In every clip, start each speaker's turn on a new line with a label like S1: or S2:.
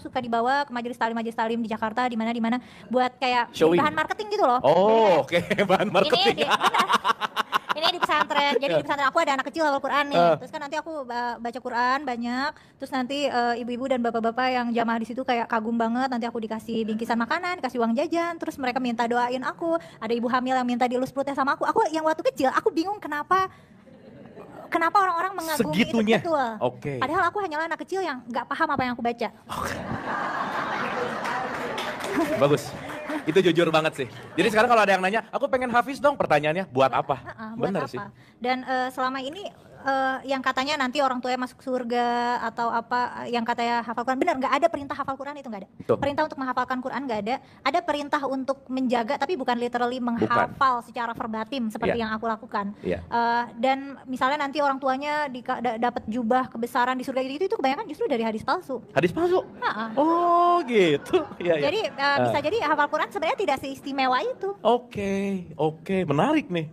S1: suka dibawa ke majelis talim di Jakarta, di mana buat kayak
S2: Showing.
S1: bahan marketing gitu loh.
S2: Oh, oke, bahan marketing.
S1: Ini di pesantren, jadi di pesantren aku ada anak kecil hafal Quran nih. Terus kan nanti aku baca Quran banyak. Terus nanti ibu-ibu dan bapak-bapak yang jamaah di situ kayak kagum banget. Nanti aku dikasih bingkisan makanan, dikasih uang jajan. Terus mereka minta doain aku. Ada ibu hamil yang minta dielus perutnya sama aku. Aku yang waktu kecil, aku bingung kenapa orang-orang mengagumi
S2: segitunya.
S1: itu betul.
S2: Oke.
S1: Padahal aku hanyalah anak kecil yang nggak paham apa yang aku baca.
S2: Bagus. Itu jujur banget sih. Jadi sekarang kalau ada yang nanya, aku pengen hafiz dong, pertanyaannya buat apa? Bener sih.
S1: Dan selama ini yang katanya nanti orang tuanya masuk surga atau apa yang katanya hafal Quran, benar nggak ada perintah hafal Quran, itu nggak ada.
S2: Betul.
S1: Perintah untuk menghafalkan Quran nggak ada. Ada perintah untuk menjaga, tapi bukan literally menghafal secara verbatim seperti yang aku lakukan. Dan misalnya nanti orang tuanya dapat jubah kebesaran di surga itu kebanyakan justru dari hadis palsu.
S2: Hadis palsu? Oh gitu.
S1: Jadi bisa jadi hafal Quran sebenarnya tidak seistimewa itu.
S2: Oke, menarik nih.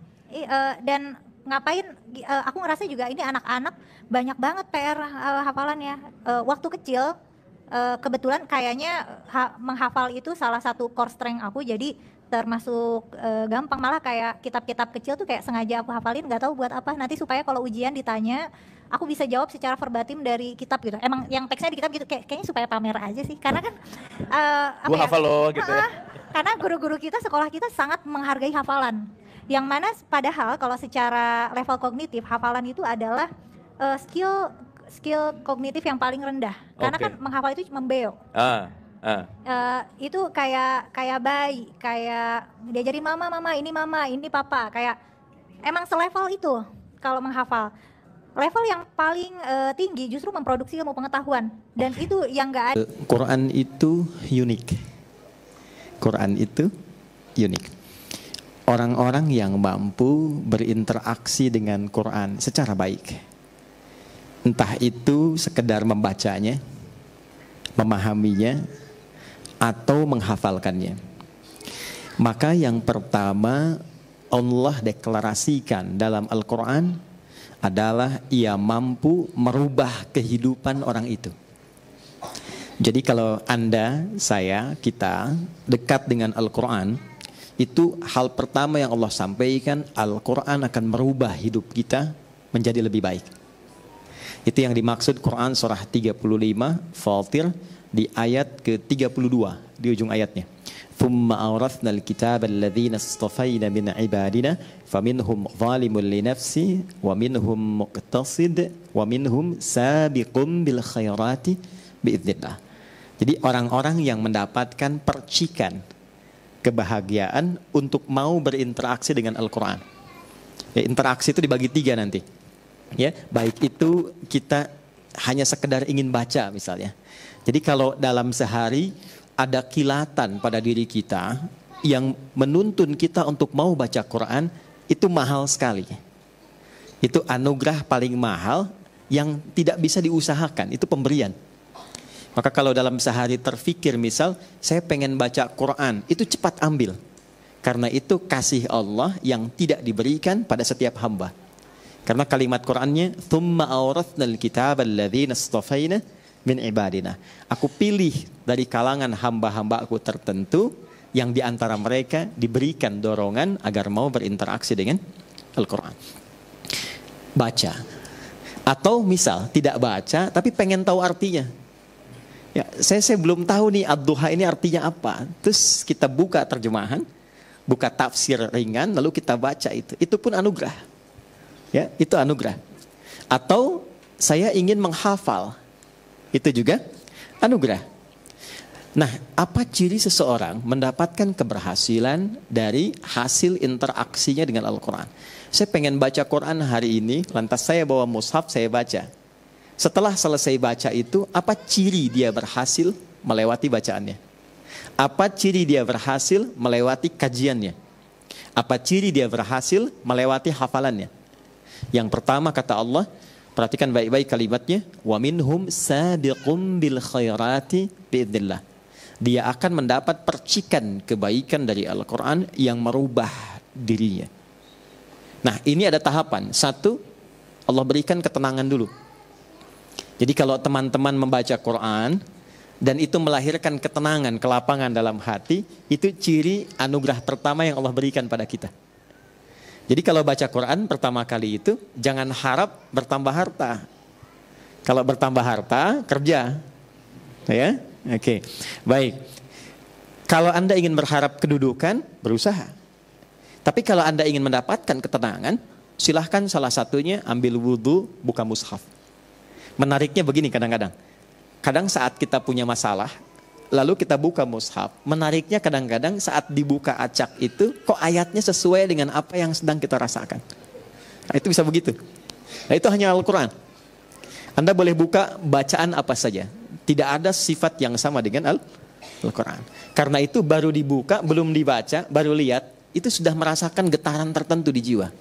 S1: Dan ngapain, aku ngerasa juga ini anak-anak banyak banget PR hafalannya. Waktu kecil kebetulan kayaknya menghafal itu salah satu core strength aku, jadi termasuk gampang. Malah kayak kitab-kitab kecil tuh kayak sengaja aku hafalin, nggak tahu buat apa, nanti supaya kalau ujian ditanya aku bisa jawab secara verbatim dari kitab gitu. Emang yang teksnya di kitab gitu, kayaknya supaya pamer aja sih, karena kan
S2: gua hafal loh gitu ya.
S1: Karena guru-guru kita, sekolah kita sangat menghargai hafalan. Yang mana padahal kalau secara level kognitif, hafalan itu adalah skill kognitif yang paling rendah. Karena kan menghafal itu membeok. Itu kayak bayi, kayak diajarin mama ini papa, kayak emang selevel itu kalau menghafal. Level yang paling tinggi justru memproduksi ilmu pengetahuan, dan itu yang nggak ada.
S3: Quran itu unik. Orang-orang yang mampu berinteraksi dengan Quran secara baik, entah itu sekedar membacanya, memahaminya, atau menghafalkannya, maka yang pertama Allah deklarasikan dalam Al-Quran adalah ia mampu merubah kehidupan orang itu. Jadi kalau Anda, saya, kita dekat dengan Al-Quran, itu hal pertama yang Allah sampaikan, Al-Quran akan merubah hidup kita menjadi lebih baik. Itu yang dimaksud Quran surah 35 Fatir di ayat ke-32 di ujung ayatnya. Thumma awrathna al-kitaba alladhina istafayna min ibadina faminhum zalimun li nafsi wa minhum muqtasid wa minhum sabiqun bil khairati biiznillah. Jadi orang-orang yang mendapatkan percikan kebahagiaan untuk mau berinteraksi dengan Al-Quran. Interaksi itu dibagi 3 nanti. Baik itu kita hanya sekedar ingin baca misalnya. Jadi kalau dalam sehari ada kilatan pada diri kita yang menuntun kita untuk mau baca Quran, itu mahal sekali. Itu anugerah paling mahal yang tidak bisa diusahakan, itu pemberian. Maka kalau dalam sehari terfikir misal, saya pengen baca Quran, itu cepat ambil. Karena itu kasih Allah yang tidak diberikan pada setiap hamba. Karena kalimat Qurannya, "Tsumma awrathnal kitaba alladzina istafayna min ibadina." Aku pilih dari kalangan hamba-hamba aku tertentu yang di antara mereka diberikan dorongan agar mau berinteraksi dengan Al-Quran. Baca. Atau misal tidak baca tapi pengen tahu artinya. Ya, saya belum tahu nih ad-duha ini artinya apa. Terus kita buka terjemahan, buka tafsir ringan, lalu kita baca itu. Itu pun anugerah. Ya, itu anugerah. Atau saya ingin menghafal, itu juga anugerah. Nah, apa ciri seseorang mendapatkan keberhasilan dari hasil interaksinya dengan Al-Quran? Saya pengen baca Quran hari ini, lantas saya bawa mushaf, saya baca. Setelah selesai baca itu, apa ciri dia berhasil melewati bacaannya? Apa ciri dia berhasil melewati kajiannya? Apa ciri dia berhasil melewati hafalannya? Yang pertama kata Allah, perhatikan baik-baik kalimatnya, wa minhum sabiqum bil khairati biidznillah. Dia akan mendapat percikan kebaikan dari Al-Quran yang merubah dirinya. Nah, ini ada tahapan. Satu, Allah berikan ketenangan dulu. Jadi kalau teman-teman membaca Quran, dan itu melahirkan ketenangan, kelapangan dalam hati, itu ciri anugerah pertama yang Allah berikan pada kita. Jadi kalau baca Quran pertama kali itu, jangan harap bertambah harta. Kalau bertambah harta, kerja. Ya, oke. Baik. Kalau Anda ingin berharap kedudukan, berusaha. Tapi kalau Anda ingin mendapatkan ketenangan, silahkan salah satunya ambil wudhu, buka mushaf. Menariknya begini kadang-kadang. Kadang saat kita punya masalah, lalu kita buka mushaf. Menariknya kadang-kadang saat dibuka acak itu, kok ayatnya sesuai dengan apa yang sedang kita rasakan. Nah, itu bisa begitu. Nah, itu hanya Al-Quran. Anda boleh buka bacaan apa saja. Tidak ada sifat yang sama dengan Al-Quran. Karena itu baru dibuka, belum dibaca, baru lihat, itu sudah merasakan getaran tertentu di jiwa.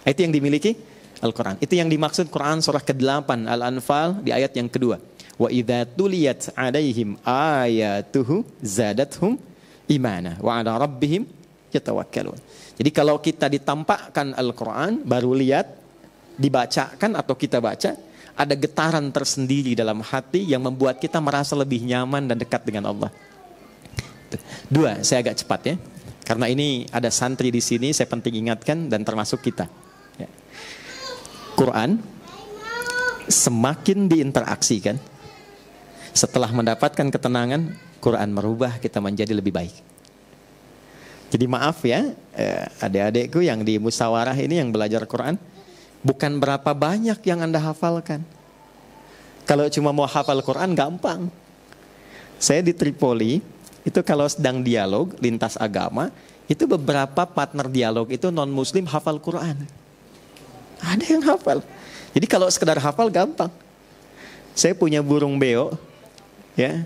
S3: Nah, itu yang dimiliki Al-Quran. Itu yang dimaksud Quran surah ke-8 Al-Anfal di ayat yang kedua. Wa idza tuliyat 'alaihim ayatuhu zadathum imana wa 'ala rabbihim yatawakkalun. Jadi kalau kita ditampakkan Al-Quran, baru lihat, dibacakan atau kita baca, ada getaran tersendiri dalam hati yang membuat kita merasa lebih nyaman dan dekat dengan Allah. Dua, saya agak cepat ya. Karena ini ada santri di sini, saya penting ingatkan dan termasuk kita. Ya. Quran semakin diinteraksikan, setelah mendapatkan ketenangan, Quran merubah kita menjadi lebih baik. Jadi maaf ya, adik-adikku yang di musyawarah ini yang belajar Quran, bukan berapa banyak yang Anda hafalkan. Kalau cuma mau hafal Quran gampang. Saya di Tripoli, itu kalau sedang dialog lintas agama, itu beberapa partner dialog itu non-muslim hafal Quran. Ada yang hafal. Jadi kalau sekedar hafal gampang. Saya punya burung beo, ya,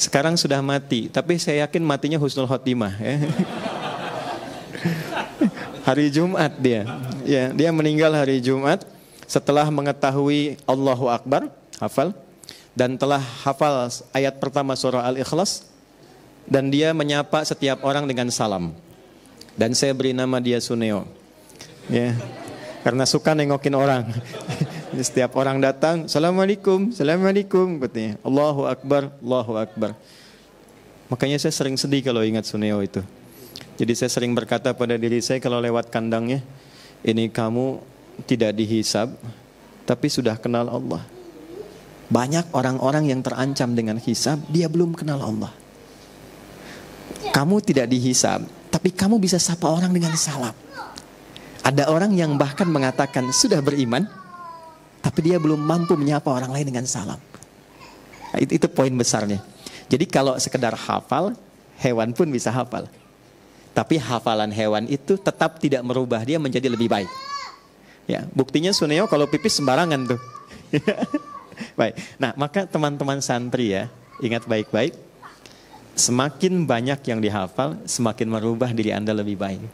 S3: sekarang sudah mati, tapi saya yakin matinya husnul khotimah. Ya. Hari Jumat dia, ya, dia meninggal hari Jumat setelah mengetahui Allahu Akbar, hafal, dan telah hafal ayat pertama surah Al-Ikhlas, dan dia menyapa setiap orang dengan salam. Dan saya beri nama dia Suneo, ya, karena suka nengokin orang. Setiap orang datang, Assalamualaikum, Assalamualaikum, katanya, Allahu Akbar, Allahu Akbar. Makanya saya sering sedih kalau ingat Suneo itu. Jadi saya sering berkata pada diri saya kalau lewat kandangnya, ini kamu tidak dihisab, tapi sudah kenal Allah. Banyak orang-orang yang terancam dengan hisab, dia belum kenal Allah. Kamu tidak dihisab, tapi kamu bisa sapa orang dengan salam. Ada orang yang bahkan mengatakan sudah beriman, tapi dia belum mampu menyapa orang lain dengan salam. Nah, itu poin besarnya. Jadi kalau sekedar hafal, hewan pun bisa hafal. Tapi hafalan hewan itu tetap tidak merubah dia menjadi lebih baik. Ya, buktinya Suneo kalau pipis sembarangan tuh. Baik. Nah, maka teman-teman santri ya, ingat baik-baik. Semakin banyak yang dihafal, semakin merubah diri Anda lebih baik.